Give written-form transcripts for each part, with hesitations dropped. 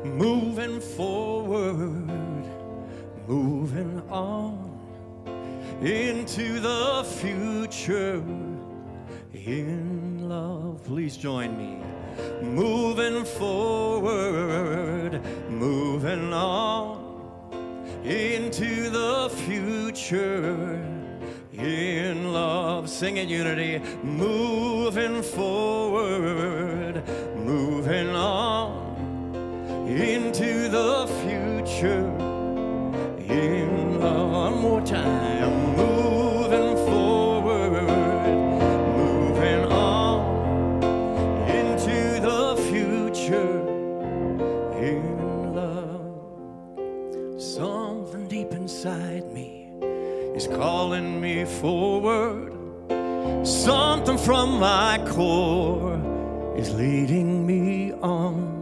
moving forward, moving on into the future in love. Please join me. Moving forward, moving on into the future in love. Sing in unity. Moving forward, moving on into the future in love. One more time. Moving forward, moving on into the future in love. Something deep inside me is calling me forward. Something from my core is leading me on.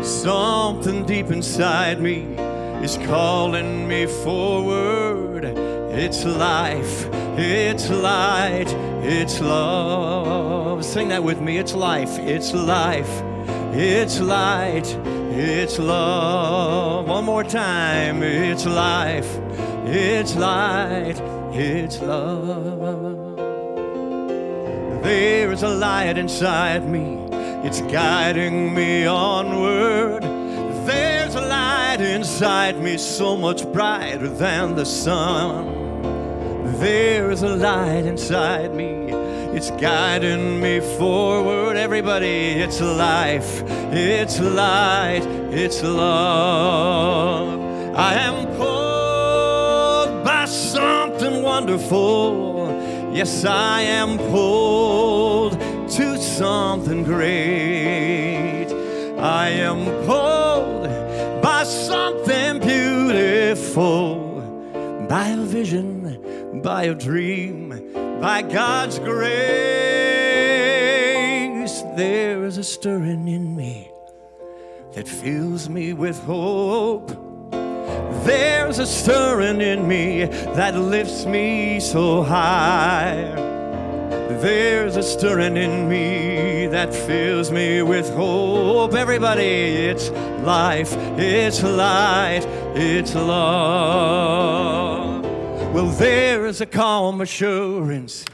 Something deep inside me is calling me forward. It's life, it's light, it's love. Sing that with me. It's life, it's life, it's light, it's love. One more time. It's life, it's light, it's love. There is a light inside me. It's guiding me onward. There's a light inside me so much brighter than the sun. There's a light inside me. It's guiding me forward. Everybody, it's life, it's light, it's love. I am pulled by something wonderful. Yes, I am pulled to something great. I am pulled by something beautiful, by a vision, by a dream, by God's grace. There is a stirring in me that fills me with hope. There's a stirring in me that lifts me so high. There's a stirring in me that fills me with hope. Everybody, it's life, it's light, it's love. Well, there is a calm assurance,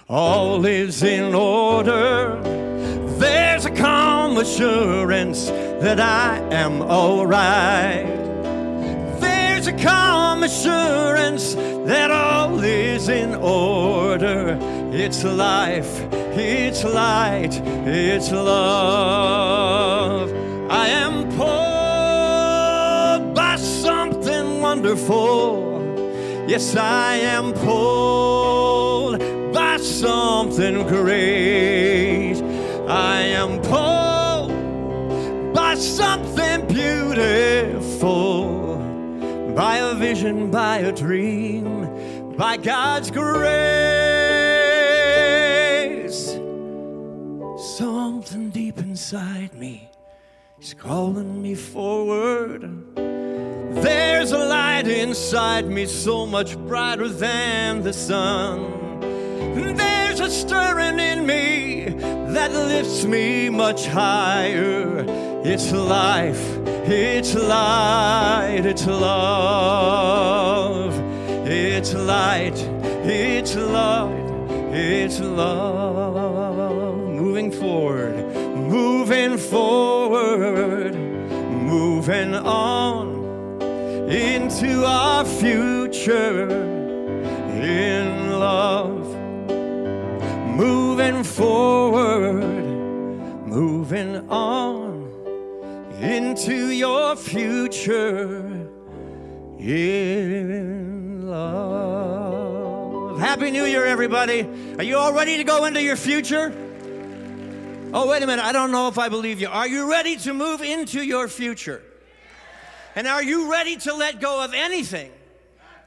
all is in order. There's a calm assurance that I am all right. There's a calm assurance that all is in order. It's life, it's light, it's love. I am pulled by something wonderful. Yes, I am pulled by something great. I am pulled by something beautiful, by a vision, by a dream, by God's grace. Something deep inside me is calling me forward. There's a light inside me so much brighter than the sun. There's a stirring in me that lifts me much higher. It's life, it's light, it's love. It's light, it's light, it's love. Moving forward, moving forward, moving on into our future in love. Moving forward, moving on into your future in love. Happy New Year, everybody. Are you all ready to go into your future? Oh, wait a minute. I don't know if I believe you. Are you ready to move into your future? And are you ready to let go of anything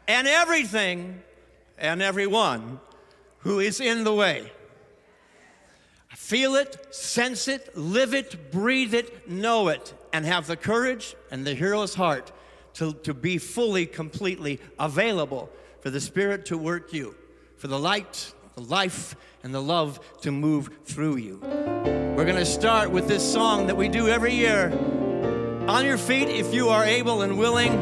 and everything and everyone who is in the way? Feel it, sense it, live it, breathe it, know it, and have the courage and the hero's heart to be fully, completely available for the Spirit to work you, for the light, the life, and the love to move through you. We're going to start with this song that we do every year. On your feet, if you are able and willing,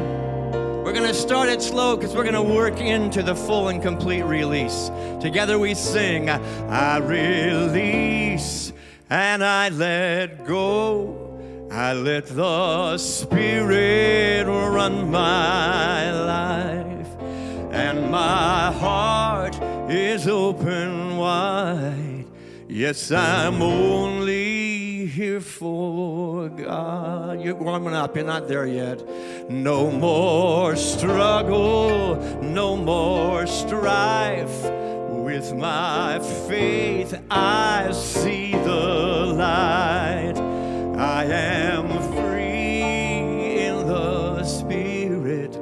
we're going to start it slow because we're going to work into the full and complete release. Together we sing, I release and I let go. I let the Spirit run my life, and my heart is open wide. Yes, I'm only here for God. You're warming up, you're not there yet. No more struggle, no more strife. With my faith, I see the light. I am free in the Spirit.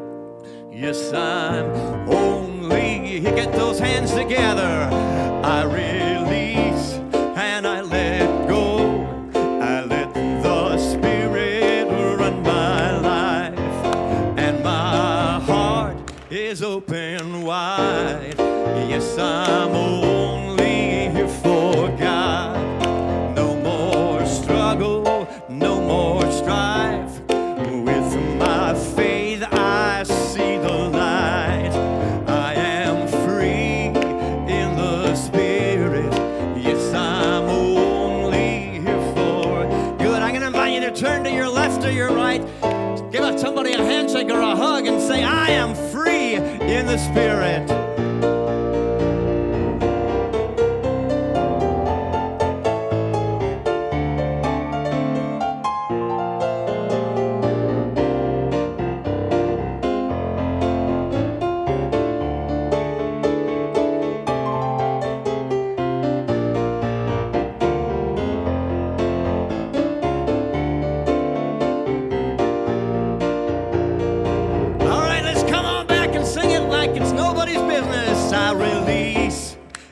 Yes, I'm only, get those hands together. I release and I let go. I let the Spirit run my life, and my heart is open wide. Yes, I'm only here for God. No more struggle, no more strife. With my faith, I see the light. I am free in the Spirit. Yes, I'm only here for good. I'm going to invite you to turn to your left or your right. Give somebody a handshake or a hug and say, I am free in the Spirit.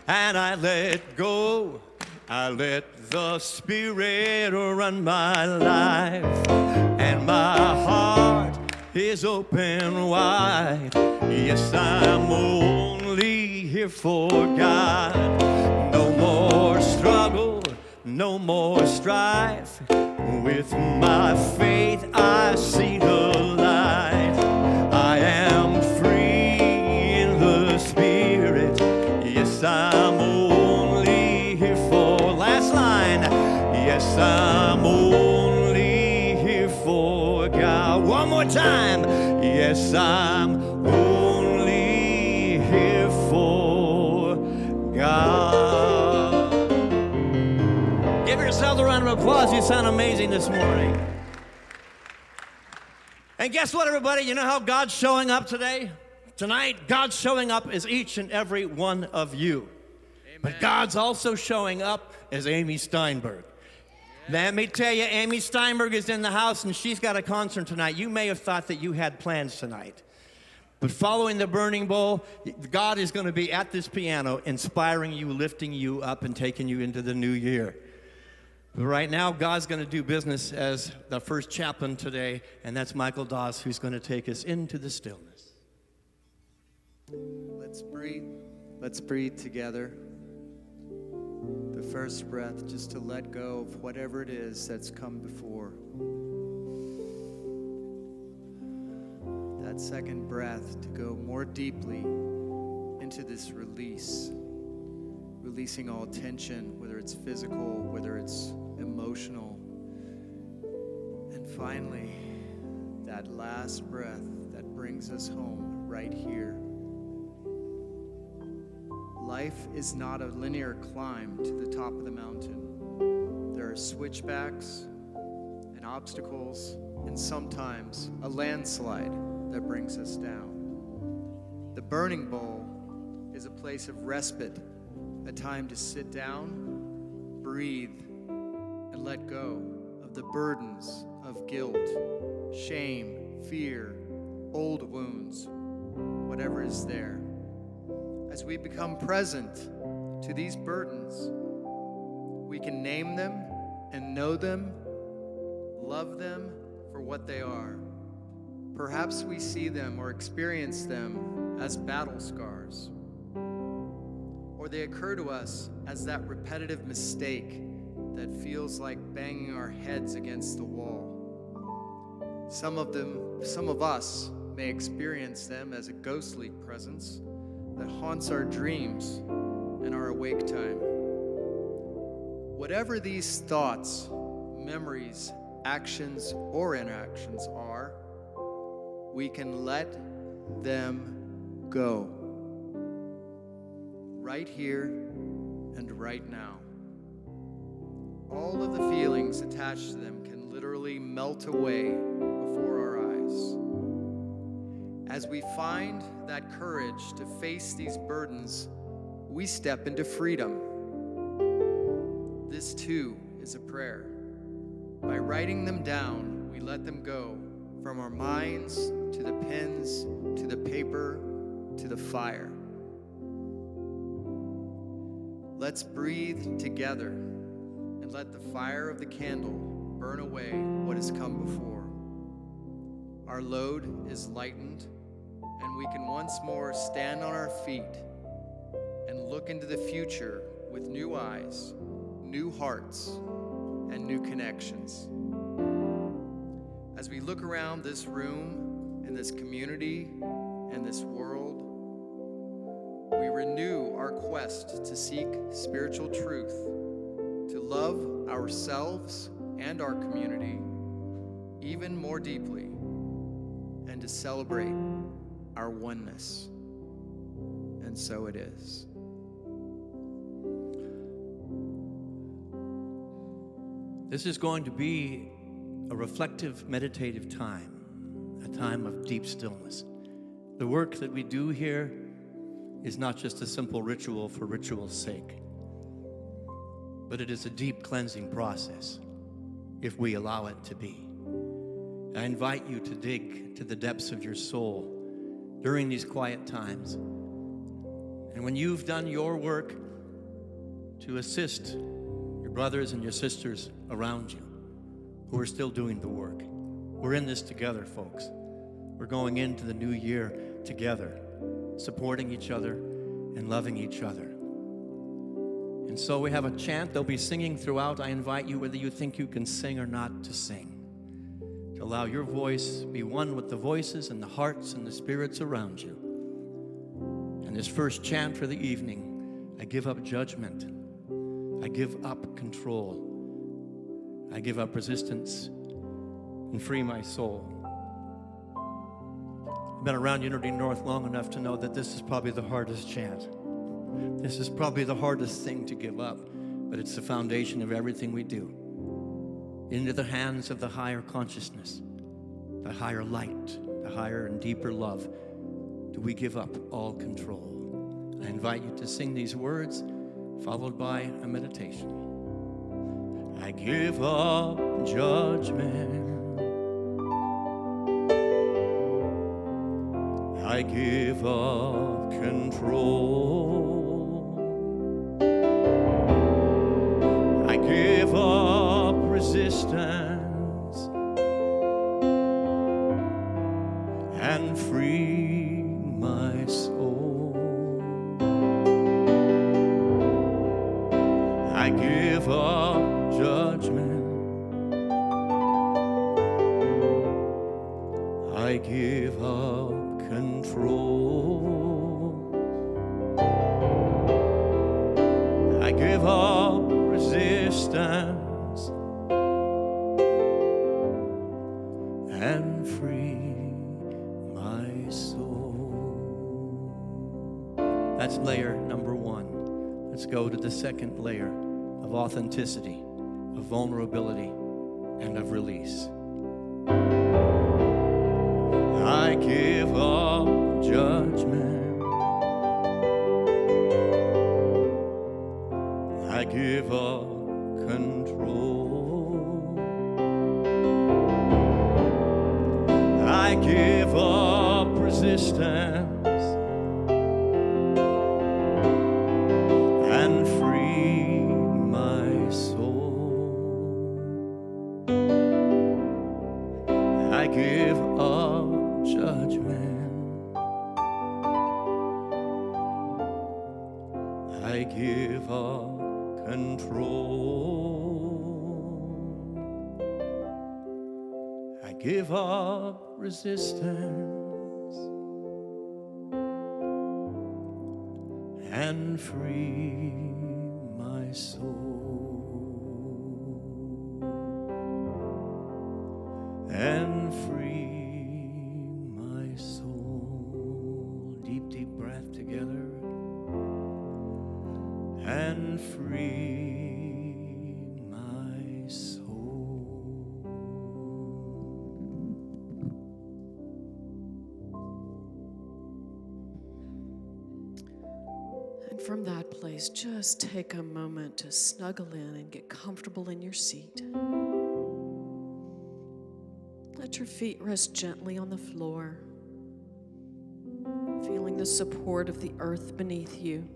And I let go. I let the Spirit run my life, and my heart is open wide. Yes, I'm only here for God. No more struggle, no more strife. With my faith, I see the light. I am free in the Spirit. Yes, I'm only here for, last line, yes, I'm only here for God. One more time, yes, I'm only here for God. Give yourselves a round of applause. You sound amazing this morning. And guess what, everybody? You know how God's showing up today? Tonight, God's showing up as each and every one of you. Amen. But God's also showing up as Amy Steinberg. Yeah. Let me tell you, Amy Steinberg is in the house, and she's got a concert tonight. You may have thought that you had plans tonight. But following the burning bowl, God is going to be at this piano, inspiring you, lifting you up, and taking you into the new year. But right now, God's going to do business as the first chaplain today, and that's Michael Doss, who's going to take us into the stillness. Let's breathe. Let's breathe together. The first breath, just to let go of whatever it is that's come before. That second breath, to go more deeply into this release. Releasing all tension, whether it's physical, whether it's emotional. And finally, that last breath that brings us home right here. Life is not a linear climb to the top of the mountain. There are switchbacks and obstacles, and sometimes a landslide that brings us down. The burning bowl is a place of respite, a time to sit down, breathe, and let go of the burdens of guilt, shame, fear, old wounds, whatever is there. As we become present to these burdens, we can name them and know them, love them for what they are. Perhaps we see them or experience them as battle scars, or they occur to us as that repetitive mistake that feels like banging our heads against the wall. Some of us may experience them as a ghostly presence that haunts our dreams and our awake time. Whatever these thoughts, memories, actions, or inactions are, we can let them go. Right here and right now. All of the feelings attached to them can literally melt away before our eyes. As we find that courage to face these burdens, we step into freedom. This too is a prayer. By writing them down, we let them go from our minds to the pens, to the paper, to the fire. Let's breathe together and let the fire of the candle burn away what has come before. Our load is lightened, and we can once more stand on our feet and look into the future with new eyes, new hearts, and new connections. As we look around this room and this community and this world, we renew our quest to seek spiritual truth, to love ourselves and our community even more deeply, and to celebrate our oneness. And so it is. This is going to be a reflective, meditative time, a time of deep stillness. The work that we do here is not just a simple ritual for ritual's sake, but it is a deep cleansing process, if we allow it to be. I invite you to dig to the depths of your soul during these quiet times. And when you've done your work to assist your brothers and your sisters around you who are still doing the work, we're in this together, folks. We're going into the new year together, supporting each other and loving each other. And so we have a chant they'll be singing throughout. I invite you, whether you think you can sing or not, to sing, to allow your voice be one with the voices and the hearts and the spirits around you. And this first chant for the evening, I give up judgment, I give up control, I give up resistance, and free my soul. I've been around Unity North long enough to know that this is probably the hardest chant. This is probably the hardest thing to give up, but it's the foundation of everything we do. Into the hands of the higher consciousness, the higher light, the higher and deeper love, do we give up all control. I invite you to sing these words, followed by a meditation. I give up judgment. I give up control. I give up resistance and free my soul. I give up judgment. I give up control. I give up resistance and free my soul. That's layer number one. Let's go to the second layer of authenticity, of vulnerability, and of release. I give up judgment. I give up control. I give up resistance and free my soul. I give up judgment. I give up control. I give up resistance and free my soul, and free my soul. Deep, deep breath together. And free my soul. And from that place, just take a moment to snuggle in and get comfortable in your seat. Let your feet rest gently on the floor, feeling the support of the earth beneath you.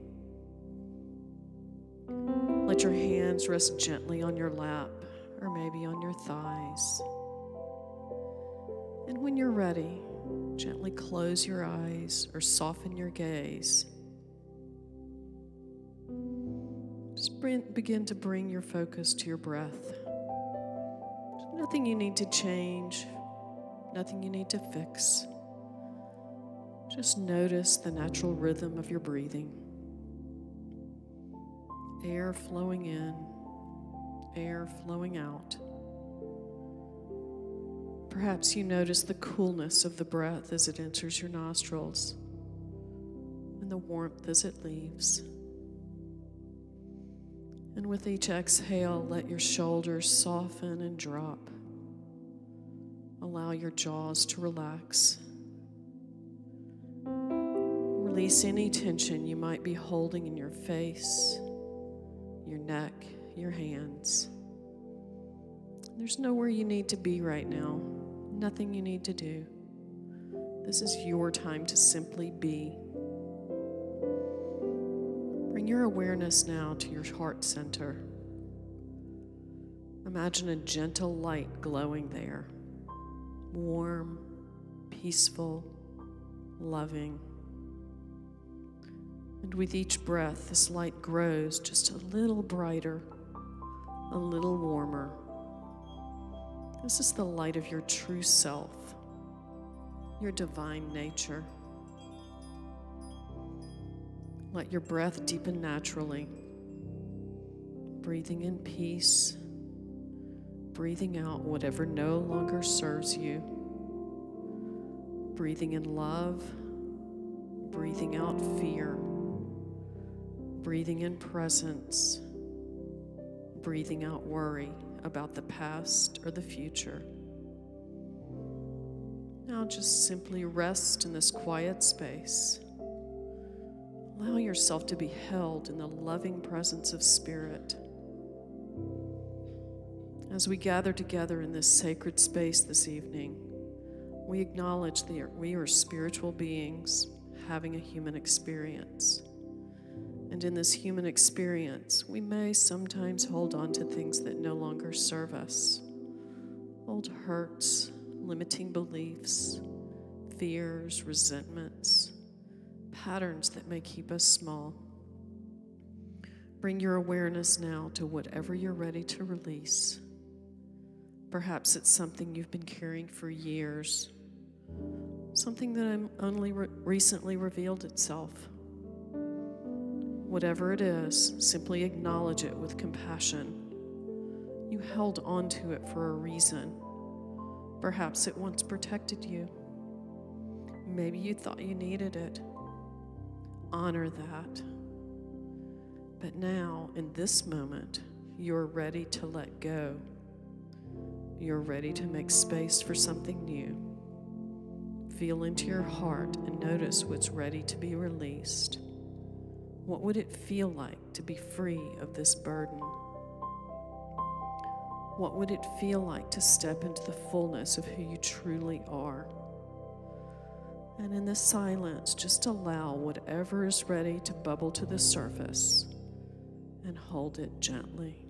Let your hands rest gently on your lap or maybe on your thighs. And when you're ready, gently close your eyes or soften your gaze. Just begin to bring your focus to your breath. There's nothing you need to change, nothing you need to fix. Just notice the natural rhythm of your breathing. Air flowing in, air flowing out. Perhaps you notice the coolness of the breath as it enters your nostrils and the warmth as it leaves. And with each exhale, let your shoulders soften and drop. Allow your jaws to relax. Release any tension you might be holding in your face, your neck, your hands. There's nowhere you need to be right now, nothing you need to do. This is your time to simply be. Bring your awareness now to your heart center. Imagine a gentle light glowing there, warm, peaceful, loving. And with each breath, this light grows just a little brighter, a little warmer. This is the light of your true self, your divine nature. Let your breath deepen naturally, breathing in peace, breathing out whatever no longer serves you, breathing in love, breathing out fear, breathing in presence, breathing out worry about the past or the future. Now just simply rest in this quiet space. Allow yourself to be held in the loving presence of Spirit. As we gather together in this sacred space this evening, we acknowledge that we are spiritual beings having a human experience. And in this human experience, we may sometimes hold on to things that no longer serve us. Old hurts, limiting beliefs, fears, resentments, patterns that may keep us small. Bring your awareness now to whatever you're ready to release. Perhaps it's something you've been carrying for years, something that only recently revealed itself. Whatever it is, simply acknowledge it with compassion. You held on to it for a reason. Perhaps it once protected you. Maybe you thought you needed it. Honor that. But now, in this moment, you're ready to let go. You're ready to make space for something new. Feel into your heart and notice what's ready to be released. What would it feel like to be free of this burden? What would it feel like to step into the fullness of who you truly are? And in this silence, just allow whatever is ready to bubble to the surface and hold it gently.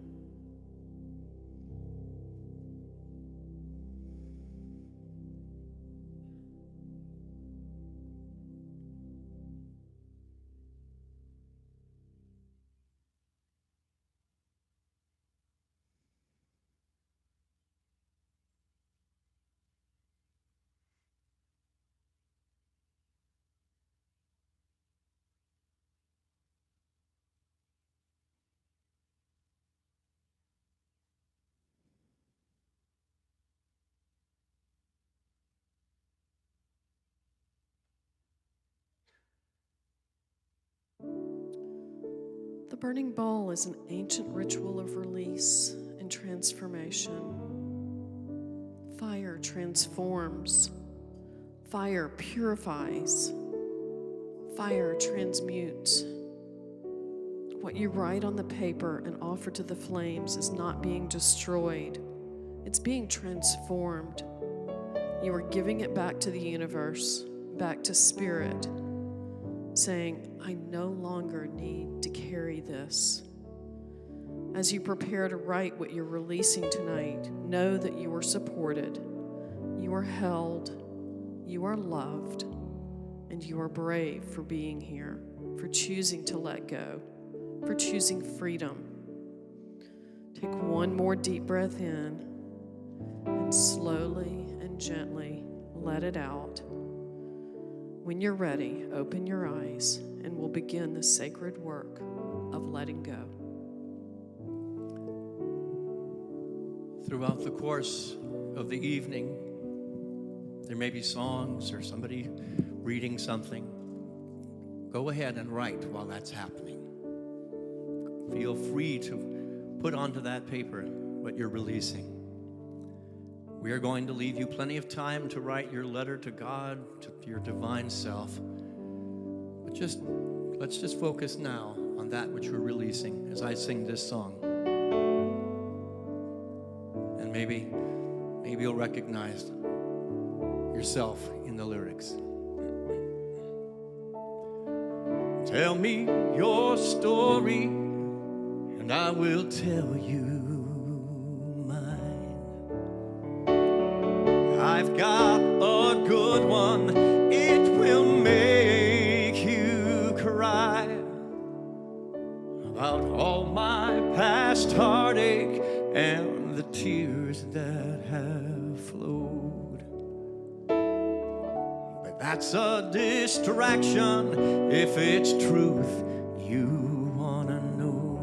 The burning bowl is an ancient ritual of release and transformation. Fire transforms. Fire purifies. Fire transmutes. What you write on the paper and offer to the flames is not being destroyed. It's being transformed. You are giving it back to the universe, back to spirit, saying, I no longer need to carry this. As you prepare to write what you're releasing tonight, know that you are supported, you are held, you are loved, and you are brave for being here, for choosing to let go, for choosing freedom. Take one more deep breath in and slowly and gently let it out. When you're ready, open your eyes and we'll begin the sacred work of letting go. Throughout the course of the evening, there may be songs or somebody reading something. Go ahead and write while that's happening. Feel free to put onto that paper what you're releasing. We are going to leave you plenty of time to write your letter to God, to your divine self. But let's just focus now on that which we're releasing as I sing this song. And maybe you'll recognize yourself in the lyrics. Tell me your story, and I will tell you mine. I've got a good one, it will make you cry about all my past heartache and the tears that have flowed. But that's a distraction if it's truth you wanna know.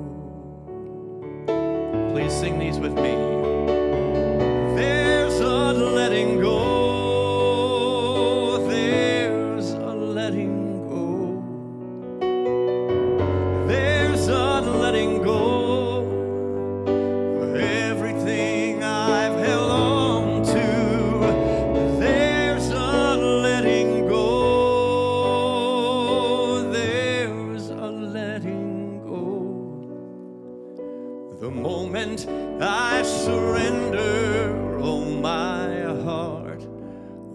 Please sing these with me. There's a letting go. There's a letting go. There's a letting go of everything I've held on to. There's a letting go. There's a letting go. The moment I surrender, oh, my heart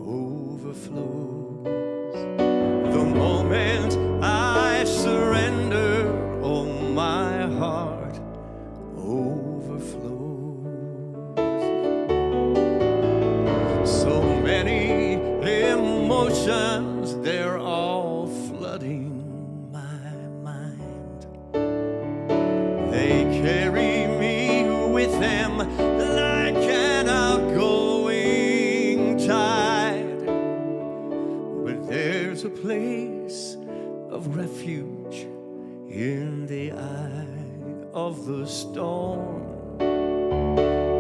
overflows. The moment I surrender, oh, my heart overflows. So many emotions, they're all flooding my mind. They carry me with them like an outgoing tide. But there's a place of refuge in the eye of the storm.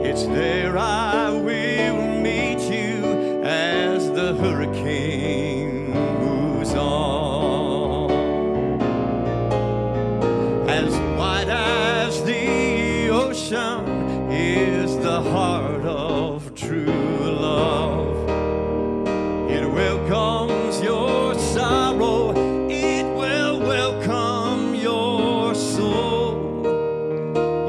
It's there I will meet you as the hurricane moves on. As wide as the ocean is the heart of true love. It welcomes your sorrow, it will welcome your soul.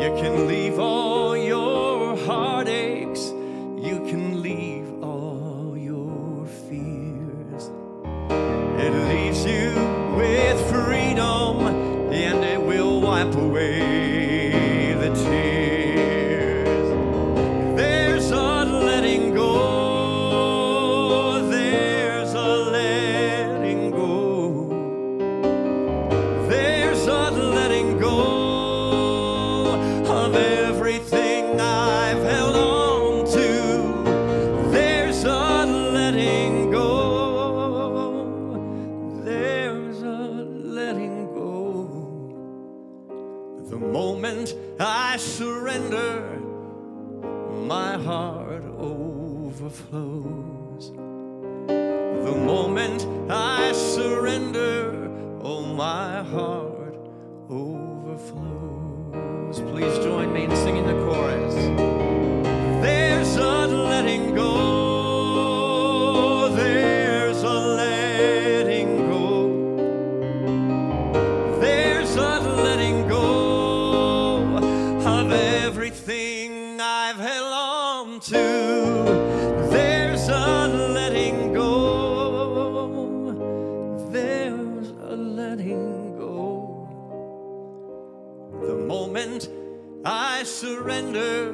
You can leave all your heartaches, you can leave all your fears. It leaves you with freedom, and it will wipe away the tears. There's a letting go. There's a letting go. There's a letting go of everything I've held on to. There's a letting go. There's a letting go. The moment I surrender, my heart overflows. The moment I surrender, oh, my heart overflows. overflows. Please join me in singing the chorus. There's a letting go. There's a letting go. There's a letting go of everything I've held on to. There's a letting go. There's a letting go. The moment I surrender,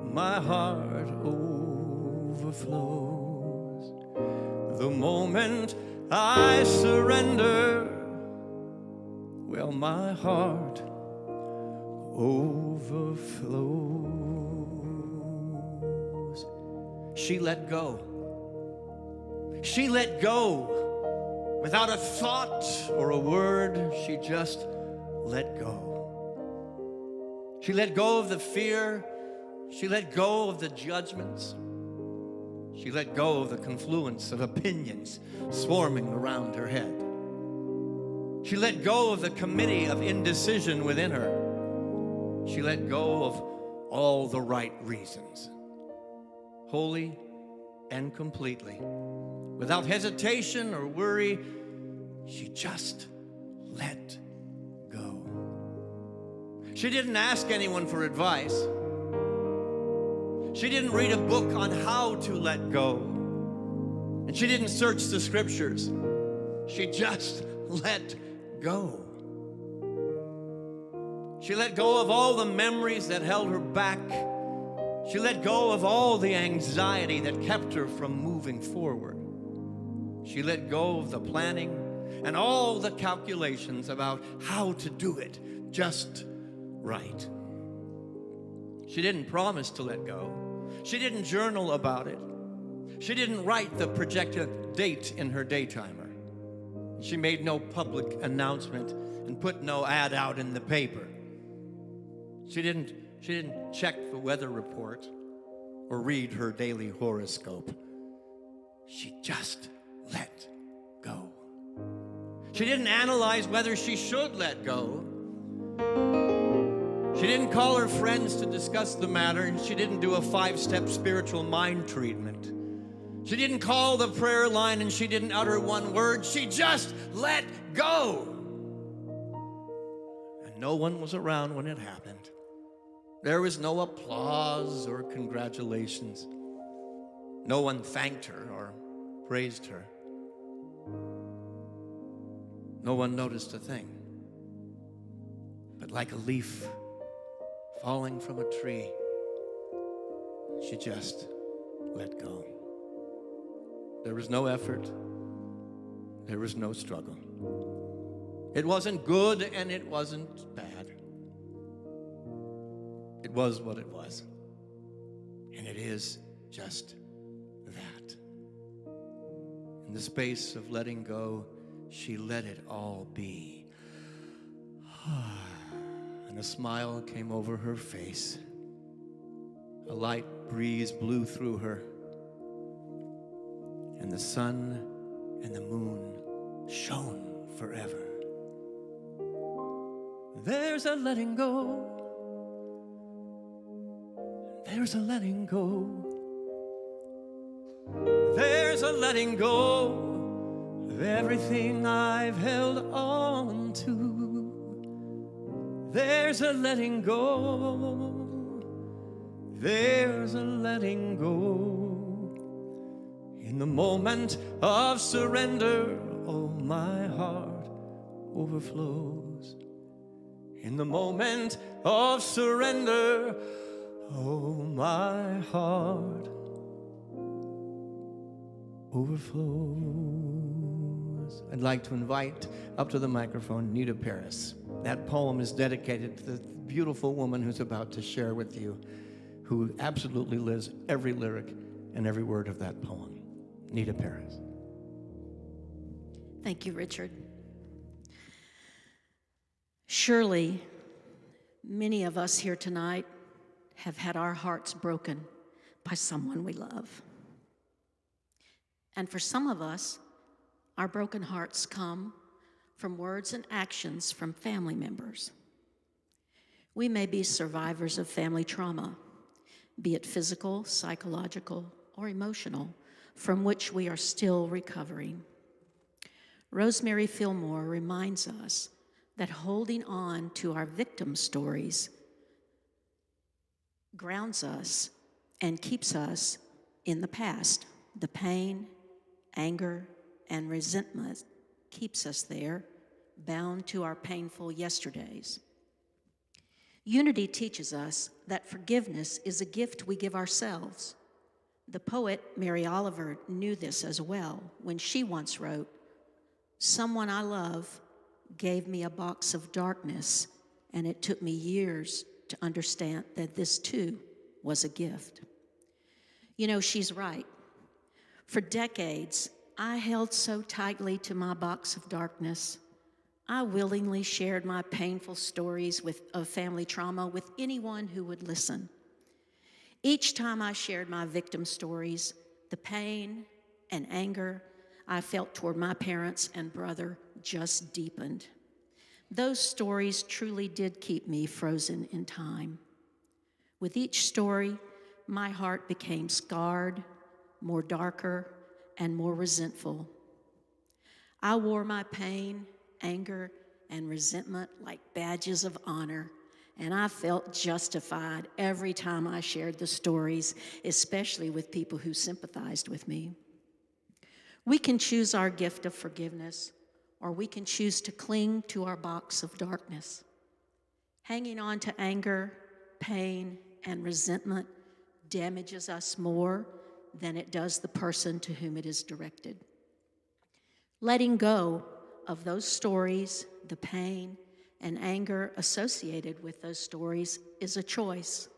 my heart overflows. The moment I surrender, well, my heart overflows. She let go. She let go without a thought or a word. She just let go. She let go of the fear. She let go of the judgments. She let go of the confluence of opinions swarming around her head. She let go of the committee of indecision within her. She let go of all the right reasons, wholly and completely. Without hesitation or worry, she just let go. She didn't ask anyone for advice. She didn't read a book on how to let go. And she didn't search the scriptures. She just let go. She let go of all the memories that held her back. She let go of all the anxiety that kept her from moving forward. She let go of the planning and all the calculations about how to do it just right. She didn't promise to let go. She didn't journal about it. She didn't write the projected date in her daytimer. She made no public announcement and put no ad out in the paper. She didn't check the weather report or read her daily horoscope. She just let go. She didn't analyze whether she should let go. She didn't call her friends to discuss the matter, and she didn't do a 5-step spiritual mind treatment. She didn't call the prayer line, and she didn't utter one word. She just let go. And no one was around when it happened. There was no applause or congratulations. No one thanked her or praised her. No one noticed a thing. But like a leaf falling from a tree, she just let go. There was no effort. There was no struggle. It wasn't good and it wasn't bad. It was what it was. And it is just that. In the space of letting go, she let it all be. And a smile came over her face. A light breeze blew through her. And the sun and the moon shone forever. There's a letting go. There's a letting go. There's a letting go of everything I've held on to. There's a letting go. There's a letting go. In the moment of surrender, oh, my heart overflows. In the moment of surrender, oh, my heart overflows. I'd like to invite up to the microphone Nita Paris. That poem is dedicated to the beautiful woman who's about to share with you, who absolutely lives every lyric and every word of that poem. Nita Paris. Thank you, Richard. Surely, many of us here tonight have had our hearts broken by someone we love. And for some of us, our broken hearts come from words and actions from family members We may be survivors of family trauma, be it physical, psychological, or emotional, from which we are still recovering. Rosemary Fillmore reminds us that holding on to our victim stories grounds us and keeps us in the past. The pain, anger, and resentment keeps us there, bound to our painful yesterdays. Unity teaches us that forgiveness is a gift we give ourselves. The poet Mary Oliver knew this as well when she once wrote, "Someone I love gave me a box of darkness, and it took me years to understand that this too was a gift." You know, she's right. For decades, I held so tightly to my box of darkness. I willingly shared my painful stories of family trauma with anyone who would listen. Each time I shared my victim stories, the pain and anger I felt toward my parents and brother just deepened. Those stories truly did keep me frozen in time. With each story, my heart became scarred, more darker, and more resentful. I wore my pain, anger, and resentment like badges of honor, and I felt justified every time I shared the stories, especially with people who sympathized with me. We can choose our gift of forgiveness, or we can choose to cling to our box of darkness. Hanging on to anger, pain, and resentment damages us more than it does the person to whom it is directed. Letting go of those stories, the pain and anger associated with those stories is a choice,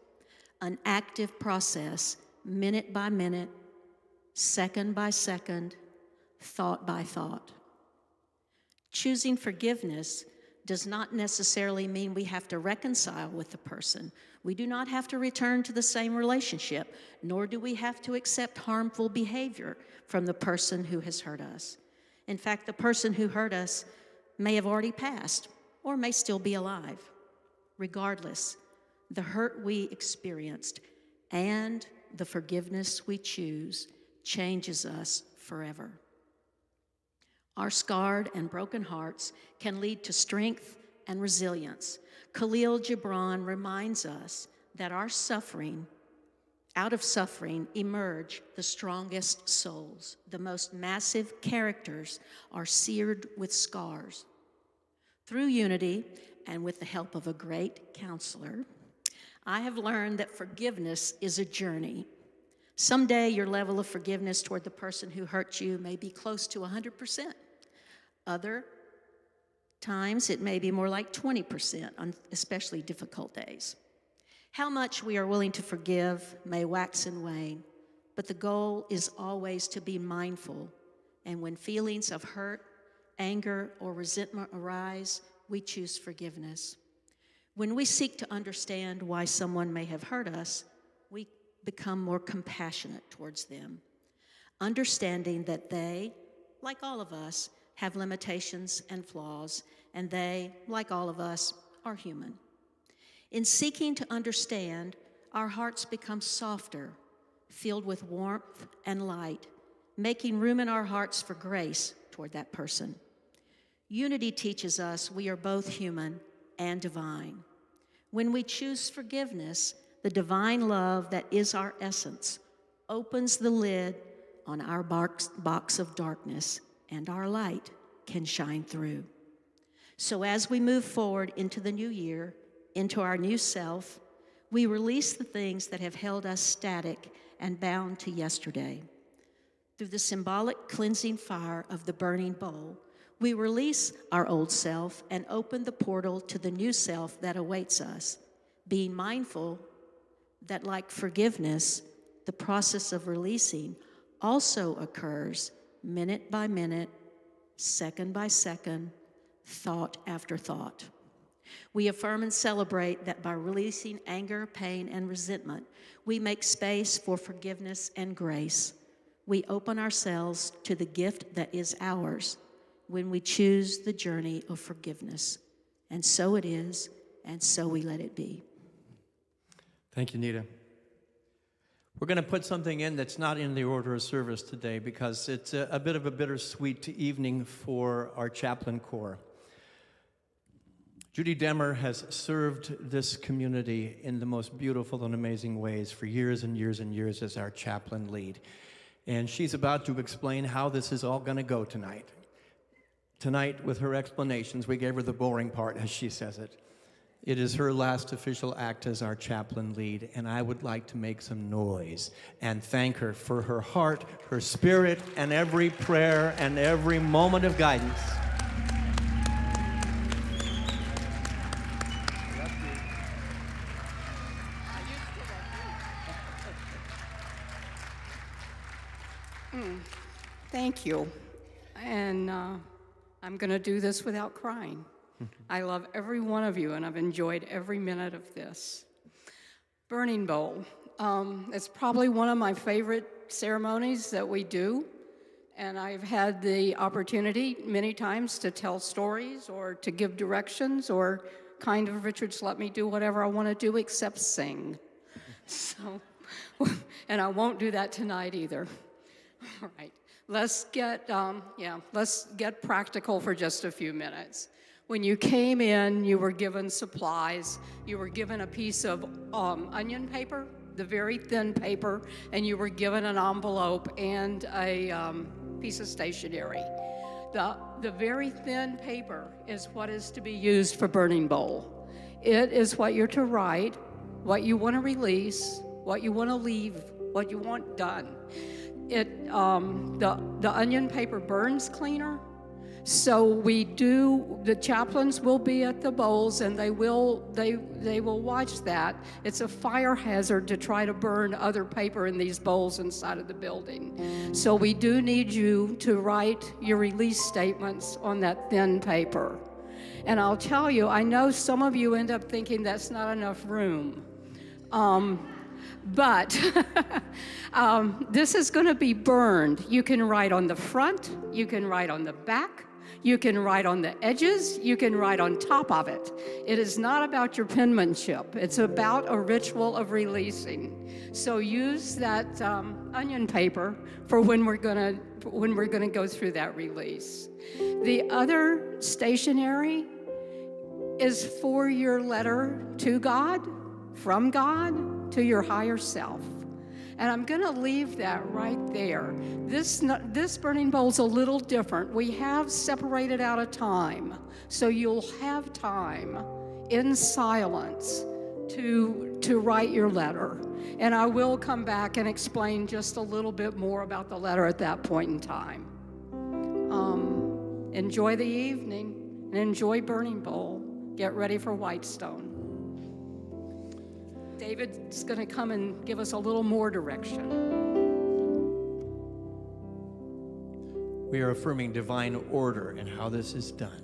an active process, minute by minute, second by second, thought by thought. Choosing forgiveness does not necessarily mean we have to reconcile with the person. We do not have to return to the same relationship, nor do we have to accept harmful behavior from the person who has hurt us. In fact, the person who hurt us may have already passed or may still be alive. Regardless, the hurt we experienced and the forgiveness we choose changes us forever. Our scarred and broken hearts can lead to strength and resilience. Khalil Gibran reminds us that out of suffering emerge the strongest souls. The most massive characters are seared with scars. Through unity and with the help of a great counselor, I have learned that forgiveness is a journey. Someday your level of forgiveness toward the person who hurt you may be close to 100%. Other times it may be more like 20% on especially difficult days. How much we are willing to forgive may wax and wane, but the goal is always to be mindful, and when feelings of hurt, anger, or resentment arise, we choose forgiveness. When we seek to understand why someone may have hurt us, we become more compassionate towards them, understanding that they, like all of us, have limitations and flaws, and they, like all of us, are human. In seeking to understand, our hearts become softer, filled with warmth and light, making room in our hearts for grace toward that person. Unity teaches us we are both human and divine. When we choose forgiveness, the divine love that is our essence opens the lid on our box of darkness, and our light can shine through. So as we move forward into the new year, into our new self, we release the things that have held us static and bound to yesterday. Through the symbolic cleansing fire of the burning bowl, we release our old self and open the portal to the new self that awaits us, being mindful that, like forgiveness, the process of releasing also occurs minute by minute, second by second, thought after thought. We affirm and celebrate that by releasing anger, pain, and resentment, we make space for forgiveness and grace. We open ourselves to the gift that is ours when we choose the journey of forgiveness. And so it is, and so we let it be. Thank you, Nita. We're going to put something in that's not in the order of service today because it's a bit of a bittersweet evening for our chaplain corps. Judy Demmer has served this community in the most beautiful and amazing ways for years and years and years as our chaplain lead. And she's about to explain how this is all going to go tonight. Tonight, with her explanations, we gave her the boring part, as she says it. It is her last official act as our chaplain lead, and I would like to make some noise and thank her for her heart, her spirit, and every prayer and every moment of guidance. Thank you. And I'm going to do this without crying. I love every one of you, and I've enjoyed every minute of this. Burning Bowl. It's probably one of my favorite ceremonies that we do, and I've had the opportunity many times to tell stories or to give directions or kind of, Richard's let me do whatever I want to do except sing. So, and I won't do that tonight either. All right, let's get practical for just a few minutes. When you came in, you were given supplies. You were given a piece of onion paper, the very thin paper, and you were given an envelope and a piece of stationery. The very thin paper is what is to be used for Burning Bowl. It is what you're to write, what you want to release, what you want to leave, what you want done. The onion paper burns cleaner. So the chaplains will be at the bowls, and they will watch that. It's a fire hazard to try to burn other paper in these bowls inside of the building. So we do need you to write your release statements on that thin paper. And I'll tell you, I know some of you end up thinking that's not enough room. But this is going to be burned. You can write on the front, you can write on the back, you can write on the edges, you can write on top of it. It is not about your penmanship. It's about a ritual of releasing. So use that onion paper for when we're going to go through that release. The other stationery is for your letter to God, from God, to your higher self. And I'm going to leave that right there. This Burning Bowl's a little different. We have separated out a time, so you'll have time in silence to write your letter. And I will come back and explain just a little bit more about the letter at that point in time. Enjoy the evening and enjoy Burning Bowl. Get ready for Whitestone. David's going to come and give us a little more direction. We are affirming divine order in how this is done.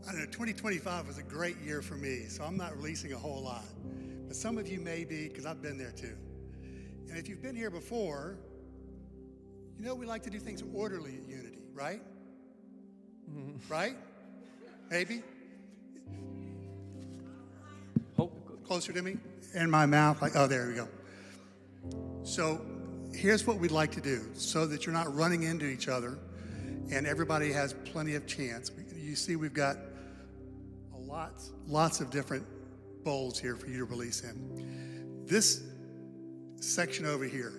I don't know, 2025 was a great year for me, so I'm not releasing a whole lot. But some of you may be, because I've been there too. And if you've been here before, you know we like to do things orderly at Unity, right? Right? Maybe? Closer to me, in my mouth, like, oh, there we go. So here's what we'd like to do so that you're not running into each other and everybody has plenty of chance. You see we've got lots of different bowls here for you to release in. This section over here,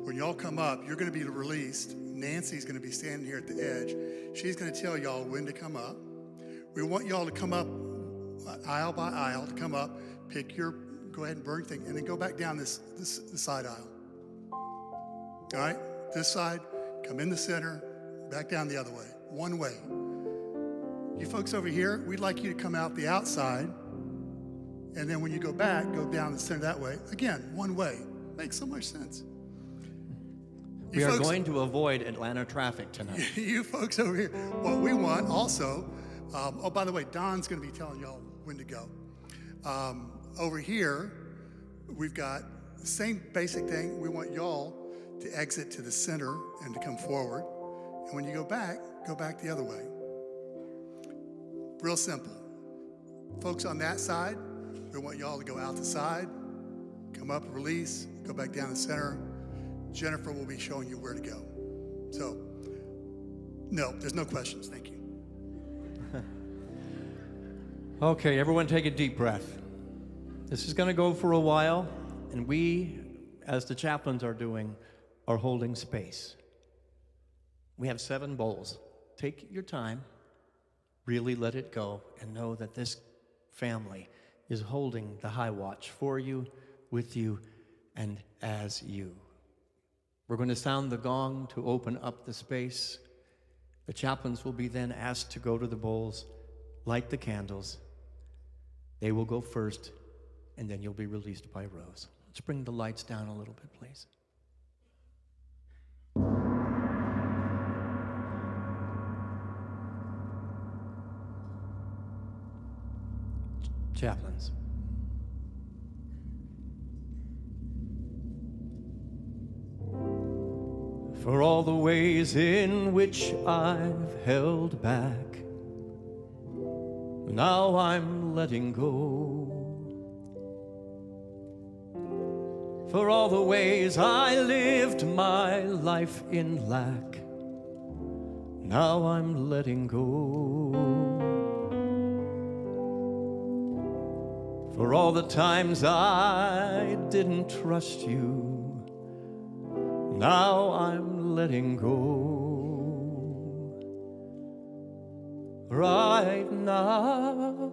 when y'all come up, you're going to be released. Nancy's going to be standing here at the edge. She's going to tell y'all when to come up. We want y'all to come up aisle by aisle, to come up, go ahead and burn thing, and then go back down this side aisle. All right? This side, come in the center, back down the other way. One way. You folks over here, we'd like you to come out the outside, and then when you go back, go down the center that way. Again, one way. Makes so much sense. We are going to avoid Atlanta traffic tonight. You folks over here, what we want also, oh, by the way, Don's going to be telling y'all when to go. Over here, we've got the same basic thing. We want y'all to exit to the center and to come forward. And when you go back the other way. real simple. Folks on that side, we want y'all to go out the side, come up, release, go back down the center. Jennifer will be showing you where to go. So, no, there's no questions. Thank you. Okay, everyone take a deep breath. This is going to go for a while, and we, as the chaplains are doing, are holding space. We have 7 bowls. Take your time, really let it go, and know that this family is holding the high watch for you, with you, and as you. We're going to sound the gong to open up the space. The chaplains will be then asked to go to the bowls, light the candles. They will go first, and then you'll be released by rows. Let's bring the lights down a little bit, please. Chaplains. For all the ways in which I've held back, now I'm letting go. For all the ways I lived my life in lack, now I'm letting go. For all the times I didn't trust you, now I'm letting go. Right now,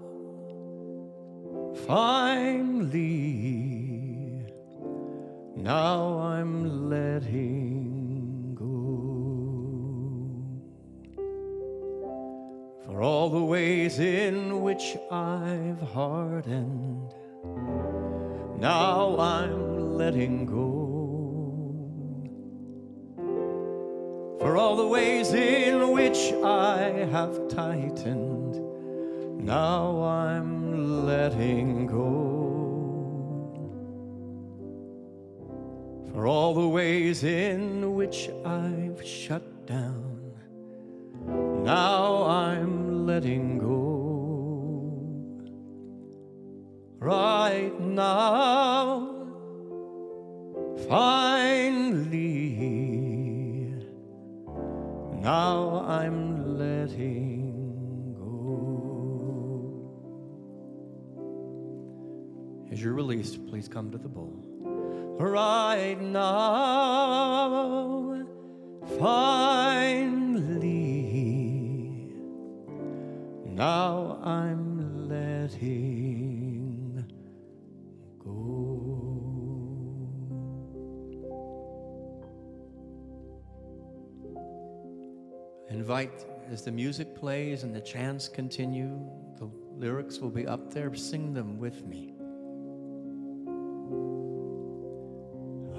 finally, now I'm letting go. For all the ways in which I've hardened, now I'm letting go. For all the ways in which I have tightened, now I'm letting go. For all the ways in which I've shut down, now I'm letting go. Right now, finally, now I'm letting go. As you're released, please come to the bowl. Right now, finally, now I'm letting go. Invite, as the music plays and the chants continue, the lyrics will be up there. Sing them with me.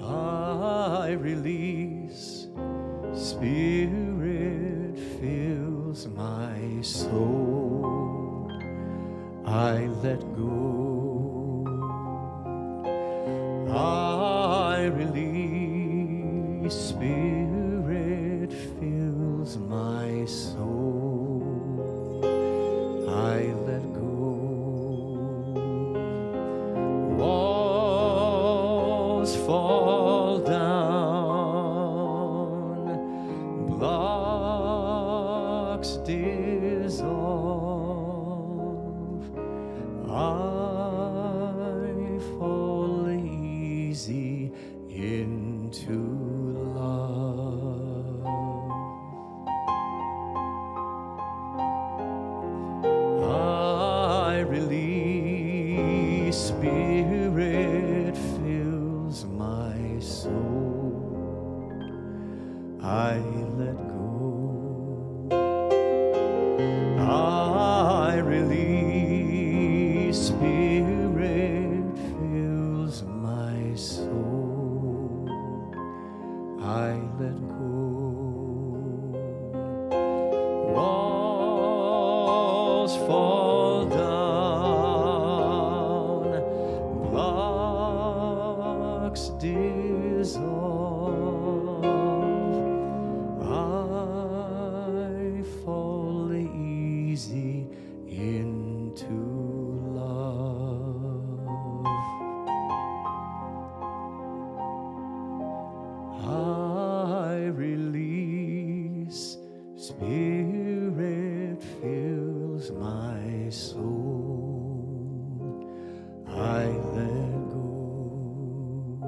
I release, Spirit fills my soul. I let go. I release, Spirit fills my soul. I let go. Walls fall down, blocks dissolve. I fall easy into love. I release, Spirit fills my soul. I let go. I release, Spirit fills my soul. I let go. Walls fall down, blocks dissolve. I Spirit fills my soul. I let go.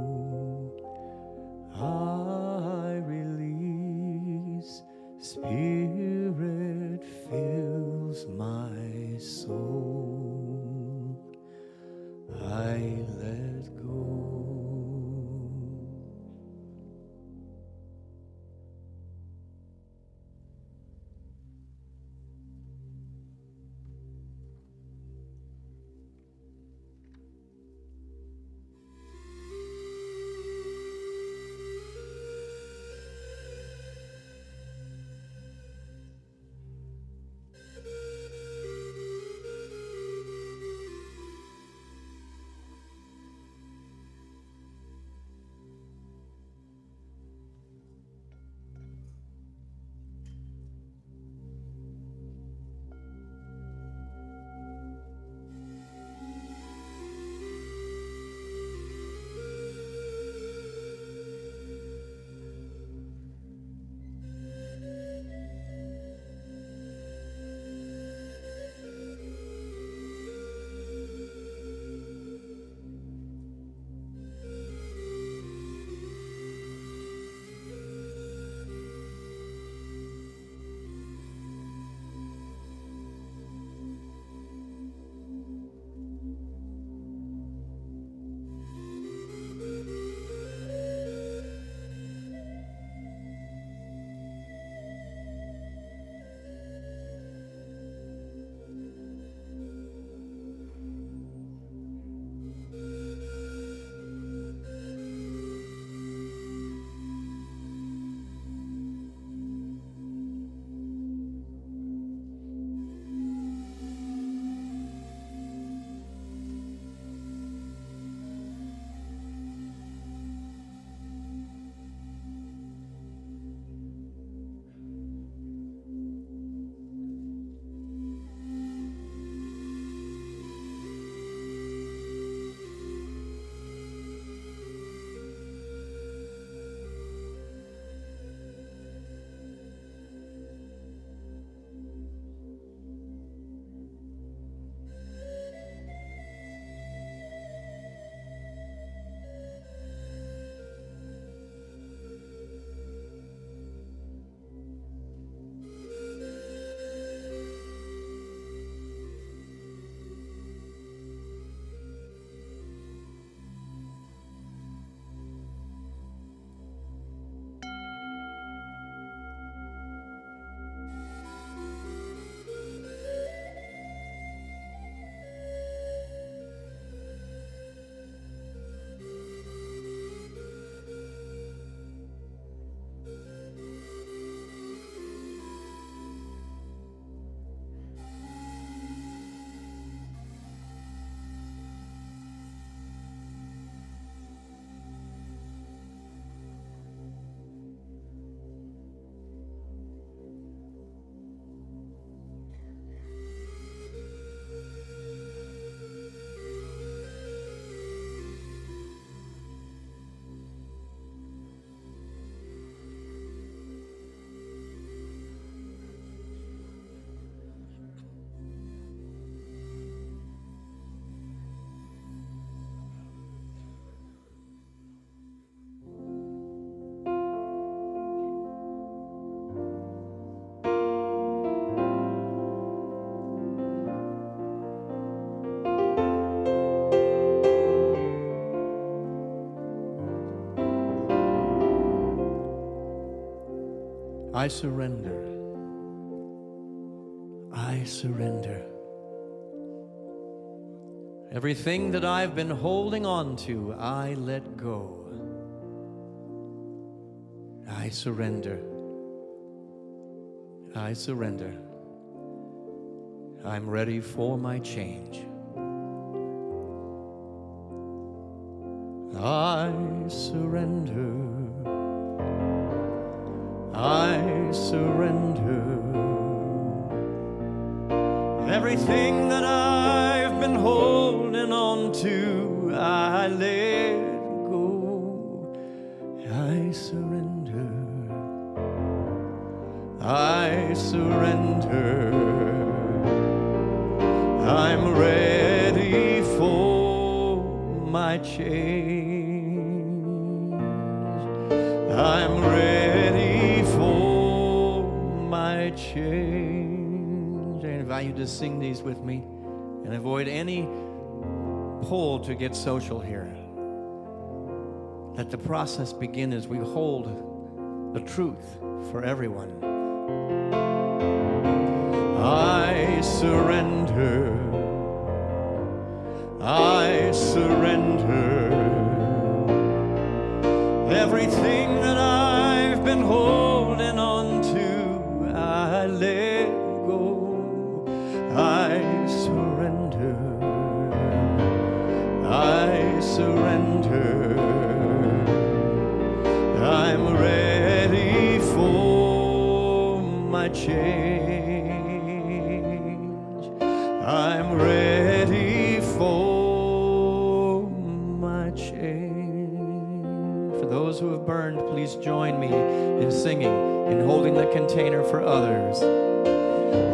I release. Spirit fills my soul. I let go. I surrender. I surrender. Everything that I've been holding on to, I let go. I surrender. I surrender. I'm ready for my change. I surrender. I surrender. Everything that I've been holding on to, I let go. I surrender. I surrender. I'm ready for my change. I'm ready for my change. I invite you to sing these with me and avoid any pull to get social here. Let the process begin as we hold the truth for everyone. I surrender. I surrender. Everything that I've been holding on to, I let go. I surrender. I surrender. I'm ready for my change. I'm ready for my change. For those who have burned, please join me in singing and holding the container for others.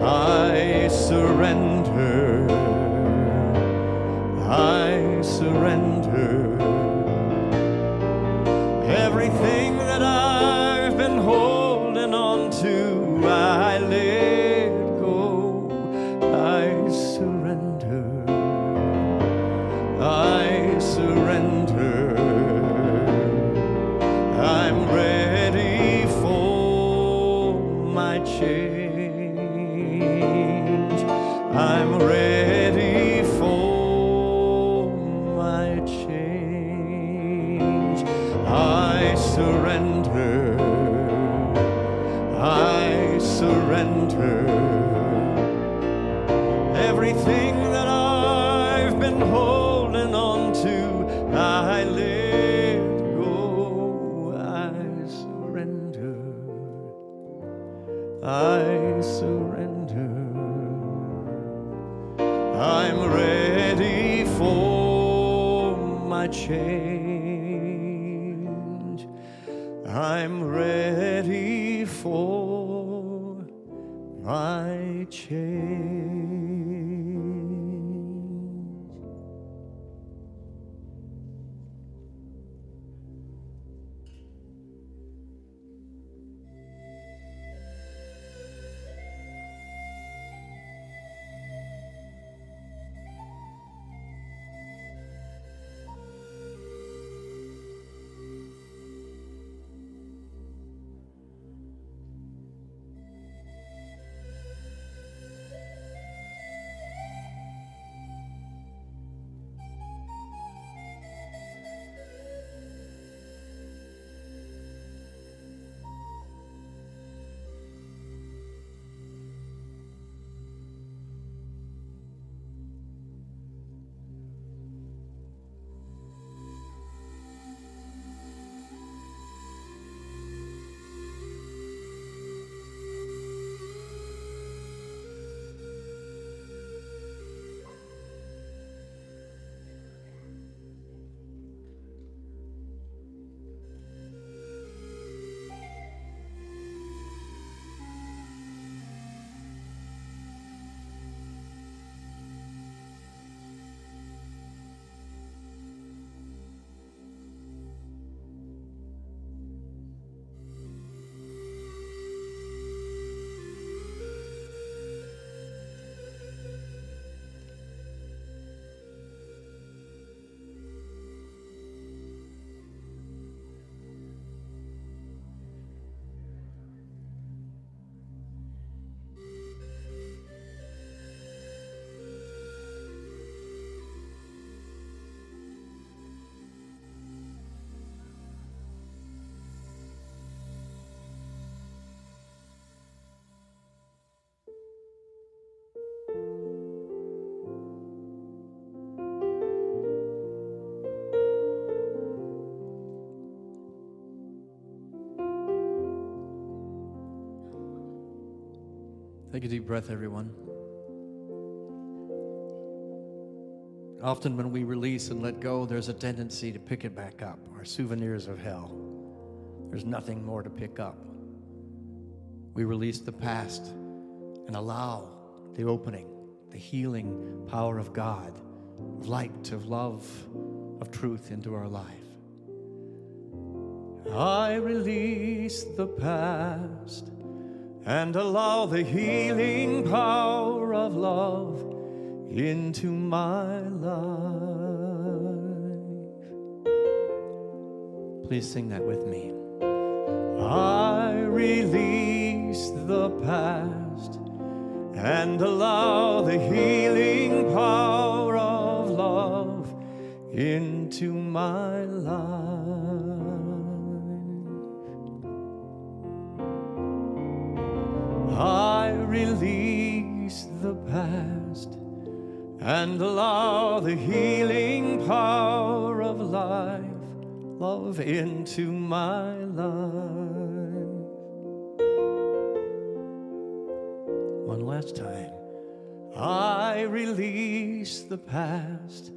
I surrender. I surrender. Everything that I've been holding on to, I let go. I surrender. I surrender. I'm ready for my change. I'm ready for my change. I surrender. I surrender. Everything that I've been holding on to, I let go. I surrender. I surrender. I'm ready for my change. I'm ready for my change. Take a deep breath, everyone. Often when we release and let go, there's a tendency to pick it back up. Our souvenirs of hell. There's nothing more to pick up. we release the past and allow the opening, the healing power of God, of light, of love, of truth into our life. I release the past and allow the healing power of love into my life. Please sing that with me. I release the past and allow the healing power of love into my life. I release the past and allow the healing power of life, love into my life. One last time. I release the past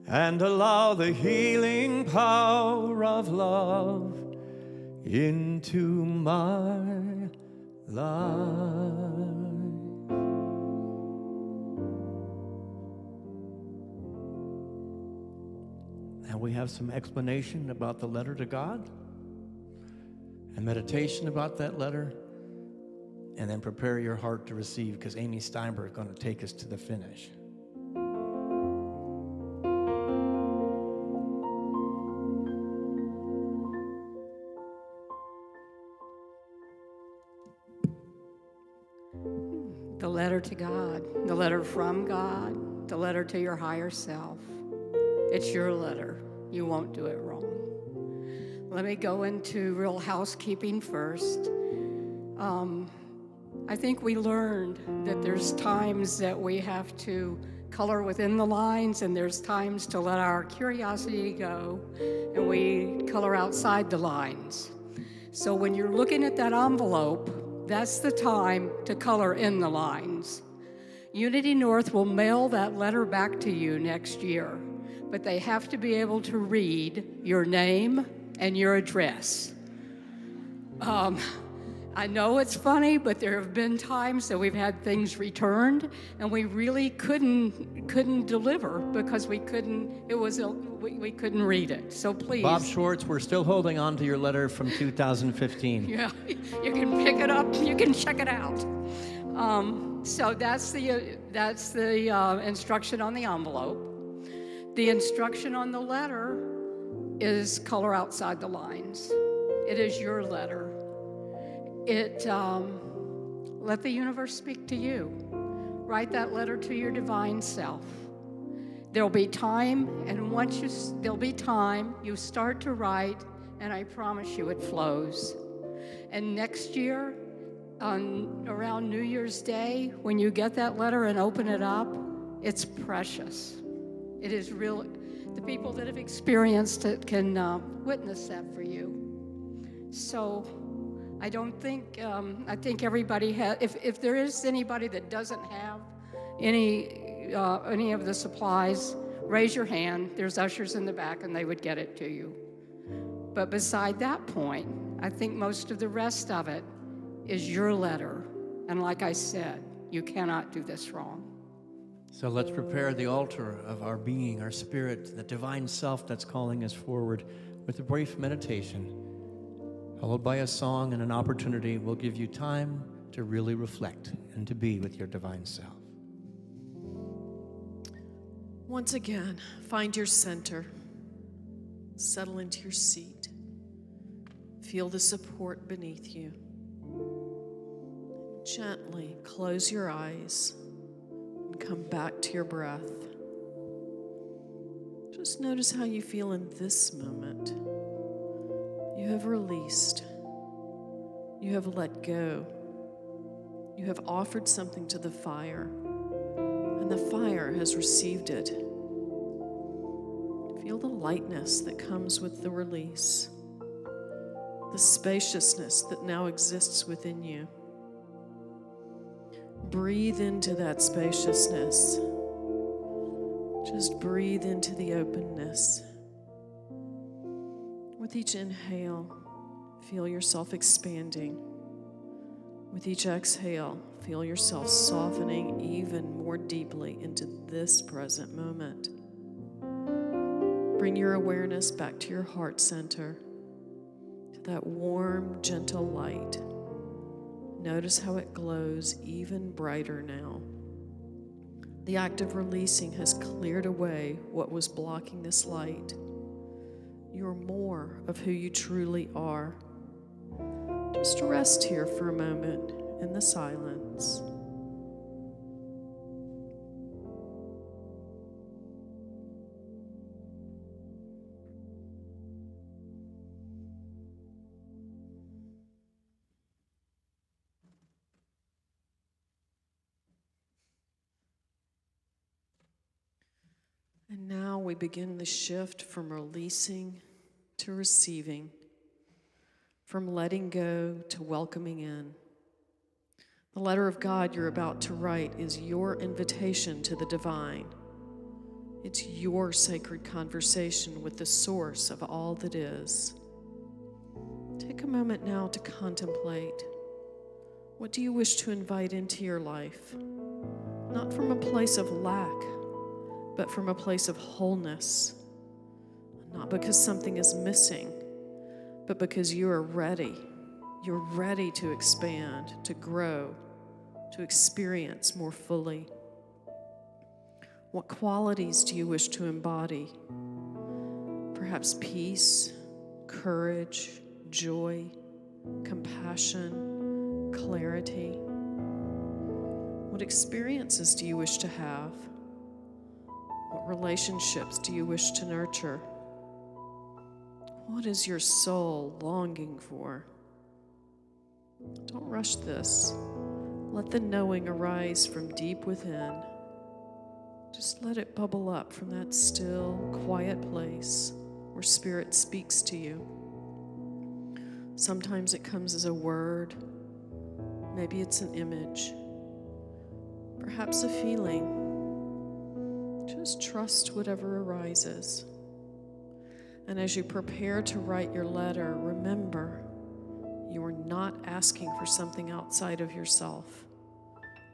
and allow the healing power of love into my life. Now we have some explanation about the letter to God and meditation about that letter, and then prepare your heart to receive, because Amy Steinberg is going to take us to the finish. The letter to God, the letter from God, the letter to your higher self. It's your letter. You won't do it wrong. Let me go into real housekeeping first. I think we learned that there's times that we have to color within the lines, and there's times to let our curiosity go, and we color outside the lines. So when you're looking at that envelope, that's the time to color in the lines. Unity North will mail that letter back to you next year, but they have to be able to read your name and your address. I know it's funny, but there have been times that we've had things returned and we really couldn't deliver because we couldn't read it. So please. Bob Schwartz, we're still holding on to your letter from 2015. Yeah, you can pick it up, you can check it out. So that's the instruction on the envelope. The instruction on the letter is color outside the lines. It is your letter. Let the universe speak to you. Write that letter to your divine self. There'll be time, and there'll be time, you start to write, and I promise you it flows. And next year, around New Year's Day, when you get that letter and open it up, it's precious. It is real. The people that have experienced it can witness that for you. So I don't think, I think everybody has, if there is anybody that doesn't have any of the supplies, raise your hand. There's ushers in the back and they would get it to you. But beside that point, I think most of the rest of it is your letter. And like I said, you cannot do this wrong. So let's prepare the altar of our being, our spirit, the divine self that's calling us forward with a brief meditation, followed by a song and an opportunity will give you time to really reflect and to be with your divine self. Once again, find your center. Settle into your seat. Feel the support beneath you. Gently close your eyes and come back to your breath. Just notice how you feel in this moment. You have released. You have let go. You have offered something to the fire, and the fire has received it. Feel the lightness that comes with the release, the spaciousness that now exists within you. Breathe into that spaciousness. Just breathe into the openness. With each inhale, feel yourself expanding. With each exhale, feel yourself softening even more deeply into this present moment. Bring your awareness back to your heart center, to that warm, gentle light. Notice how it glows even brighter now. The act of releasing has cleared away what was blocking this light. You're more of who you truly are. Just rest here for a moment in the silence. And now we begin the shift from releasing to receiving, from letting go to welcoming in. The letter of God you're about to write is your invitation to the divine. It's your sacred conversation with the source of all that is. Take a moment now to contemplate. What do you wish to invite into your life? Not from a place of lack, but from a place of wholeness. Not because something is missing, but because you are ready. You're ready to expand, to grow, to experience more fully. What qualities do you wish to embody? Perhaps peace, courage, joy, compassion, clarity. What experiences do you wish to have? What relationships do you wish to nurture? What is your soul longing for? Don't rush this. Let the knowing arise from deep within. Just let it bubble up from that still, quiet place where Spirit speaks to you. Sometimes it comes as a word. Maybe it's an image. Perhaps a feeling. Just trust whatever arises. And as you prepare to write your letter, remember, you are not asking for something outside of yourself.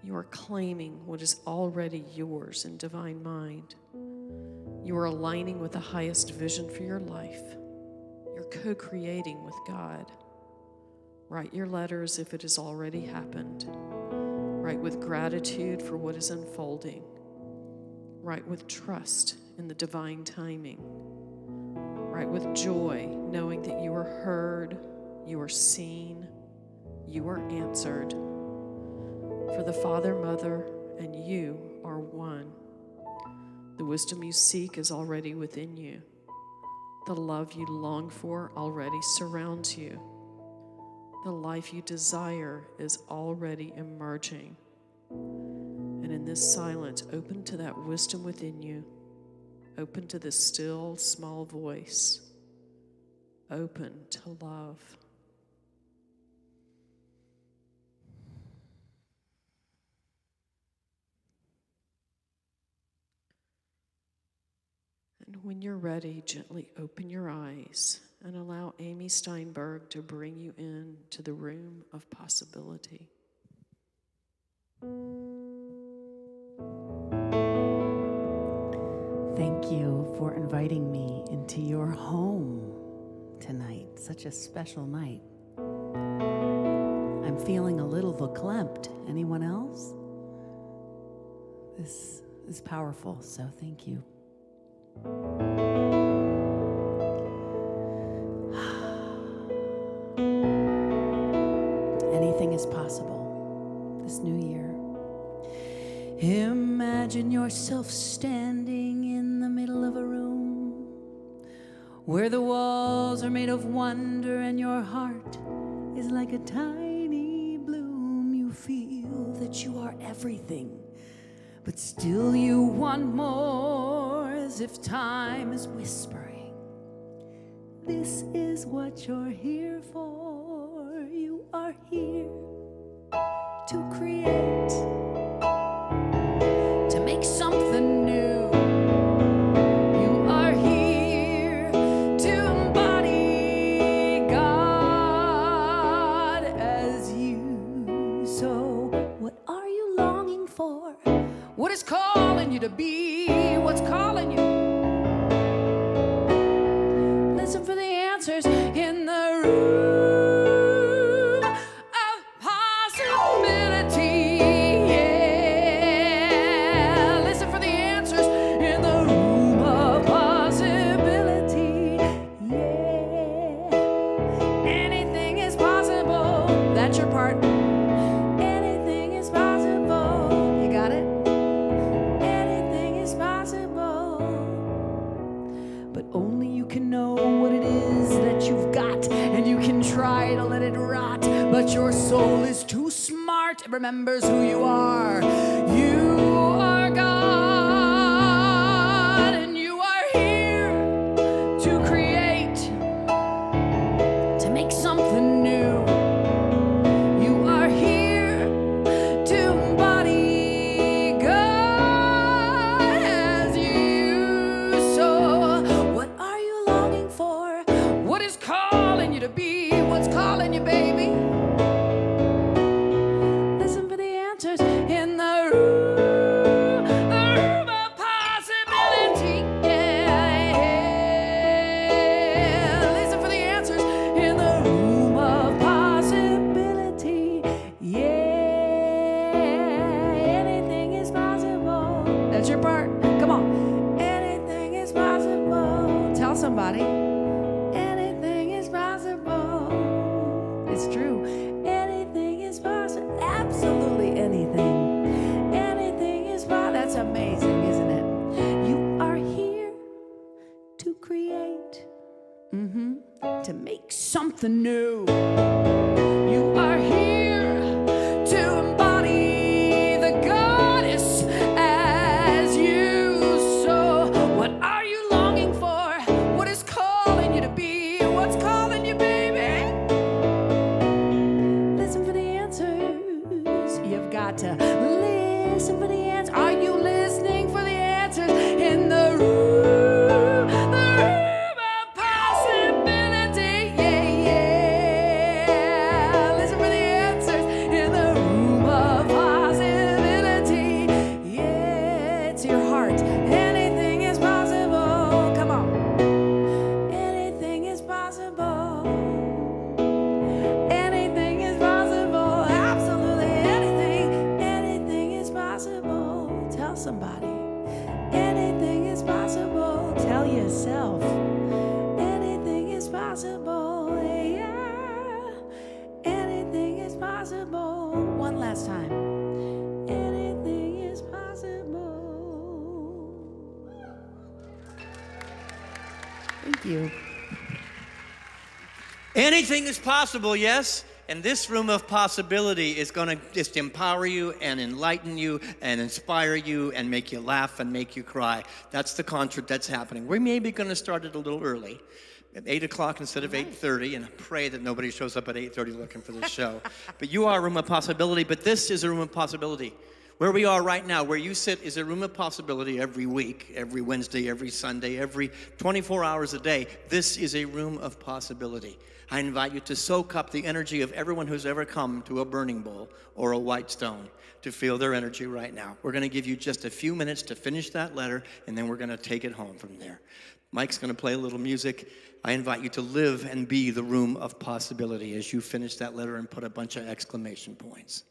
You are claiming what is already yours in divine mind. You are aligning with the highest vision for your life. You're co-creating with God. Write your letter as if it has already happened. Write with gratitude for what is unfolding. Write with trust in the divine timing. Write with joy, knowing that you are heard, you are seen, you are answered. For the Father, Mother, and you are one. The wisdom you seek is already within you. The love you long for already surrounds you. The life you desire is already emerging. And in this silence, open to that wisdom within you. Open to this still, small voice. Open to love. And when you're ready, gently open your eyes and allow Amy Steinberg to bring you in to the room of possibility. Thank you for inviting me into your home tonight. Such a special night. I'm feeling a little verklempt. Anyone else? This is powerful, so thank you. Anything is possible this new year. Imagine yourself standing in the middle of a room where the walls are made of wonder and your heart is like a tiny bloom. You feel that you are everything, but still you want more, as if time is whispering. This is what you're here for. You are here to create, to make something new. You are here to embody God as you. for? What is calling you to be? What's calling you? Listen for the answers in the room of possibility. Yeah. Listen for the answers in the room of possibility. Yeah. Anything is possible. That's your part. Anything is possible. You got it? Anything is possible. But only you can know what it is that you've got, and you can try to let it rot. But your soul is too smart. It remembers who you are. You are God, and you are here to create, to make something new. You are here to embody God as you. So, what are you longing for? What is calling you to be? What's calling you, baby? Listen for the answers in the room of possibility. Yeah. Listen for the answers in the room of possibility. Yeah. Anything is possible. That's your part. Come on. Anything is possible. Tell somebody. Anything is possible. It's true. Anything is possible. Absolutely anything. Anything is possible. That's amazing, isn't it? You are here to create, to make something new. You are here to embody the goddess as you. So, what are you longing for? What is calling you to be? What's calling you, baby? Listen for the answers. You've got to listen for the answers. Are you listening for the answers in the room of possibility? Yeah, yeah. Listen for the answers in the room of possibility. Yeah, it's your heart. Anything is possible. Come on. Anything is possible. Anything is possible. Absolutely anything. Anything is possible. Tell somebody. Anything is possible. Tell yourself. Anything is possible. Yeah. Anything is possible. One last time. Anything is possible. Thank you. Anything is possible, yes? And this room of possibility is going to just empower you and enlighten you and inspire you and make you laugh and make you cry. That's the concert that's happening. We're maybe going to start it a little early, at 8 o'clock instead of 8:30, and pray that nobody shows up at 8:30 looking for this show. But you are a room of possibility, but this is a room of possibility. Where we are right now, where you sit, is a room of possibility every week, every Wednesday, every Sunday, every 24 hours a day. This is a room of possibility. I invite you to soak up the energy of everyone who's ever come to a burning bowl or a white stone, to feel their energy right now. We're going to give you just a few minutes to finish that letter, and then we're going to take it home from there. Mike's going to play a little music. I invite you to live and be the room of possibility as you finish that letter and put a bunch of exclamation points.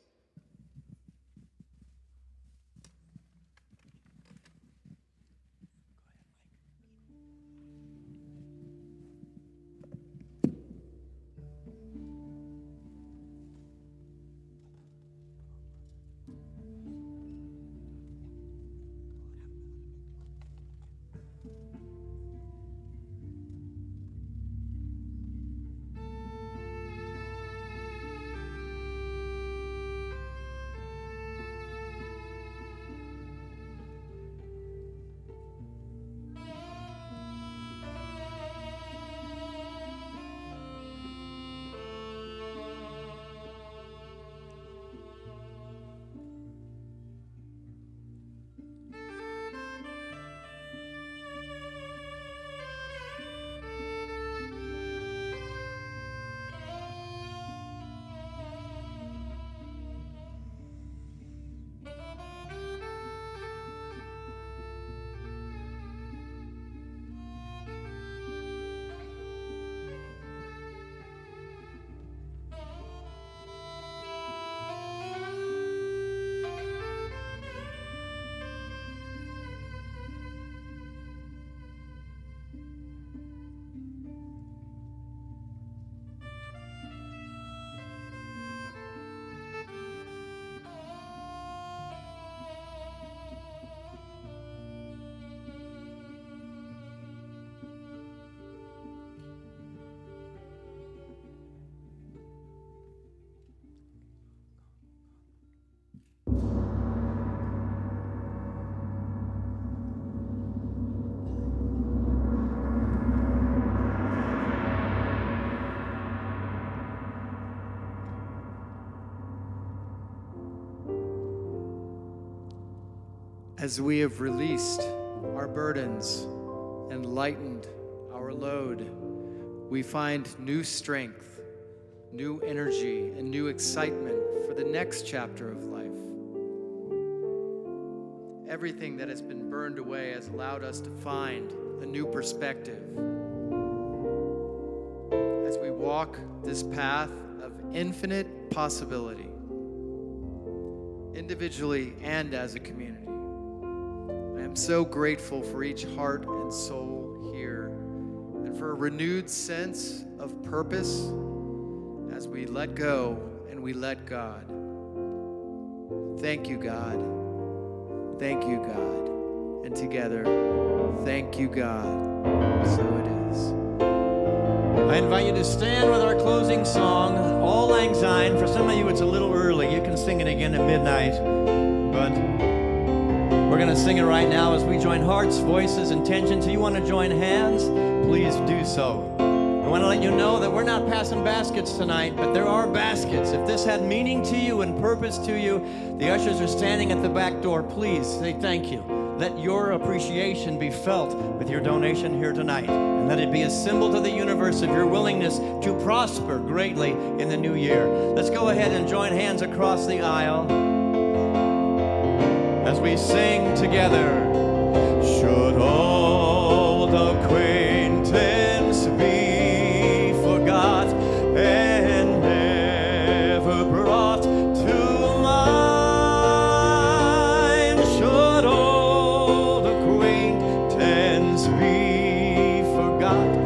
As we have released our burdens and lightened our load, we find new strength, new energy, and new excitement for the next chapter of life. Everything that has been burned away has allowed us to find a new perspective. As we walk this path of infinite possibility, individually and as a community, I am so grateful for each heart and soul here and for a renewed sense of purpose as we let go and we let God. Thank you, God. Thank you, God. And together, thank you, God. So it is. I invite you to stand with our closing song, All Lang Syne. For some of you, it's a little early. You can sing it again at midnight. But we're going to sing it right now as we join hearts, voices, intentions. If you want to join hands, please do so. I want to let you know that we're not passing baskets tonight, but there are baskets. If this had meaning to you and purpose to you, the ushers are standing at the back door. Please say thank you. Let your appreciation be felt with your donation here tonight. And let it be a symbol to the universe of your willingness to prosper greatly in the new year. Let's go ahead and join hands across the aisle as we sing together. Should old acquaintance be forgot and never brought to mind? Should old acquaintance be forgot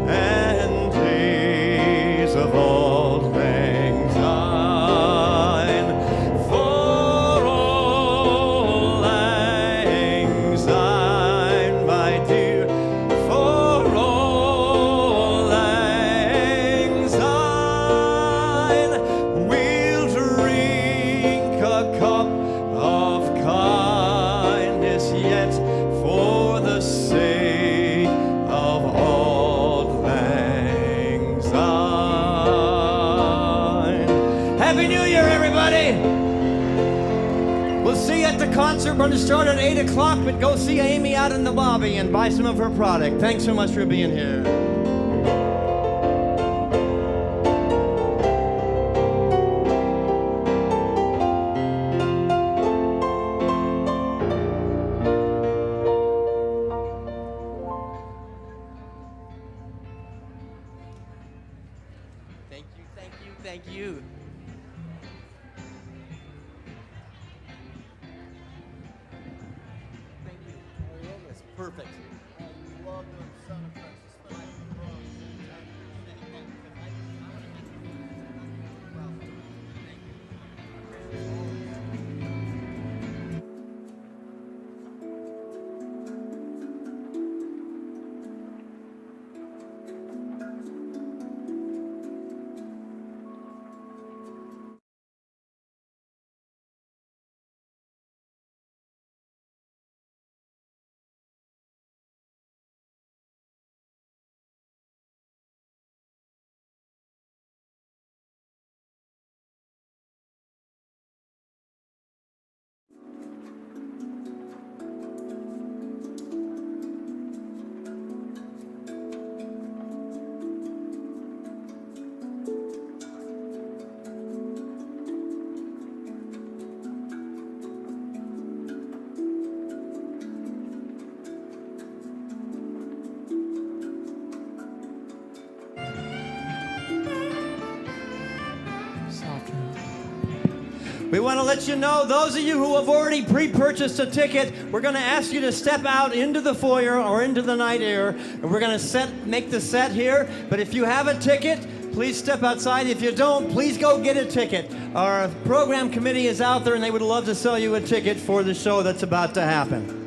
and days of old lang syne? For old lang syne, my dear, for old lang syne, we'll drink a cup of kindness yet for the sake of old lang syne. Happy New Year, everybody! We'll see you at the concert. We're going to start at 8 o'clock, but go see Amy out in the lobby and buy some of her product. Thanks so much for being here. Thank you, thank you, thank you. Thank you. That's perfect. I love the sound effects. We want to let you know, those of you who have already pre-purchased a ticket, we're going to ask you to step out into the foyer or into the night air, and we're going to make the set here. But if you have a ticket, please step outside. If you don't, please go get a ticket. Our program committee is out there, and they would love to sell you a ticket for the show that's about to happen.